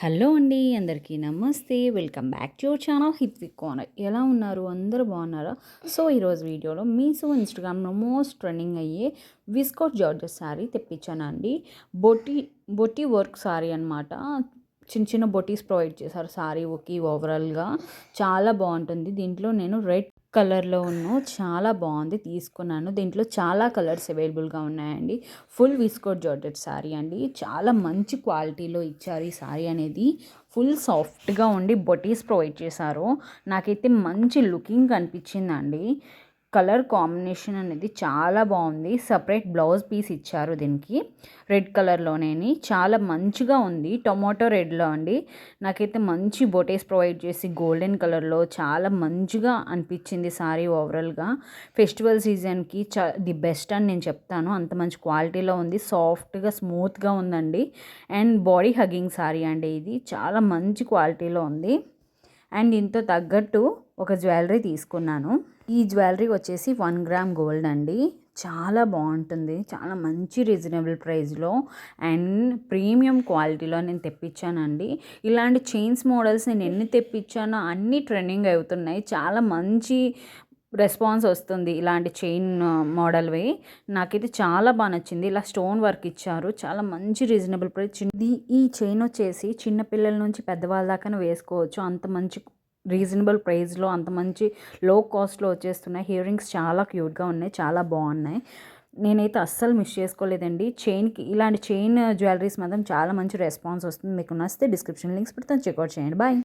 Hello అండి, అందరికీ నమస్తే. Welcome back to your channel Hitvik corner. ఎలా ఉన్నారు? అందరూ బాగున్నారా? సో ఈరోజు వీడియోలో మీషో ఇన్స్టాగ్రామ్లో మోస్ట్ ట్రెండింగ్ అయ్యే విస్కోట్ జార్జెస్ శారీ తెప్పించానండి. బొట్టి బొట్టి వర్క్ శారీ అనమాట. చిన్న చిన్న బొటీస్ ప్రొవైడ్ చేశారు శారీ ఓకే. ఓవరాల్గా చాలా బాగుంటుంది. దీంట్లో నేను రెడ్ కలర్లో చాలా బాగుంది, తీసుకున్నాను. దీంట్లో చాలా కలర్స్ అవైలబుల్గా ఉన్నాయండి. ఫుల్ విస్కోట్ జార్జెట్ శారీ అండి. చాలా మంచి క్వాలిటీలో ఇచ్చారు ఈ శారీ అనేది. ఫుల్ సాఫ్ట్గా ఉండి బొటీస్ ప్రొవైడ్ చేశారు. నాకైతే మంచి లుకింగ్ కనిపించిందండి. కలర్ కాంబినేషన్ అనేది చాలా బాగుంది. సపరేట్ బ్లౌజ్ పీస్ ఇచ్చారు దీనికి, రెడ్ కలర్లోనే. చాలా మంచిగా ఉంది, టొమాటో రెడ్లో అండి. నాకైతే మంచి బొటేస్ ప్రొవైడ్ చేసి గోల్డెన్ కలర్లో చాలా మంచిగా అనిపించింది సారీ. ఓవరాల్గా ఫెస్టివల్ సీజన్కి ది బెస్ట్ అని నేను చెప్తాను. అంత మంచి క్వాలిటీలో ఉంది, సాఫ్ట్గా స్మూత్గా ఉందండి. అండ్ బాడీ హగ్గింగ్ సారీ అండి. ఇది చాలా మంచి క్వాలిటీలో ఉంది. అండ్ దీంతో తగ్గట్టు ఒక జ్యువెలరీ తీసుకున్నాను. ఈ జ్యువెలరీ వచ్చేసి 1 గ్రామ్ గోల్డ్ అండి. చాలా బాగుంటుంది, చాలా మంచి రీజనబుల్ ప్రైస్లో అండ్ ప్రీమియం క్వాలిటీలో నేను తెప్పించానండి. ఇలాంటి చైన్స్ మోడల్స్ నేను ఎన్ని తెప్పించానో అన్నీ ట్రెండింగ్ అవుతున్నాయి. చాలా మంచి రెస్పాన్స్ వస్తుంది ఇలాంటి చైన్ మోడల్వి. నాకైతే చాలా బాగా నచ్చింది. ఇలా స్టోన్ వర్క్ ఇచ్చారు, చాలా మంచి రీజనబుల్ ప్రైస్. ఈ చైన్ వచ్చేసి చిన్నపిల్లల నుంచి పెద్దవాళ్ళ దాకా వేసుకోవచ్చు. అంత మంచి రీజనబుల్ ప్రైస్లో, అంత మంచి లో కాస్ట్లో వచ్చేస్తున్నాయి. ఇయర్ రింగ్స్ చాలా క్యూట్గా ఉన్నాయి, చాలా బాగున్నాయి. నేనైతే అస్సలు మిస్ చేసుకోలేదండి. చైన్కి ఇలాంటి చైన్ జ్యువెలరీస్ మాత్రం చాలా మంచి రెస్పాన్స్ వస్తుంది. మీకు నచ్చితే డిస్క్రిప్షన్ లింక్స్ పెడతాను, చెక్అవుట్ చేయండి. బాయ్.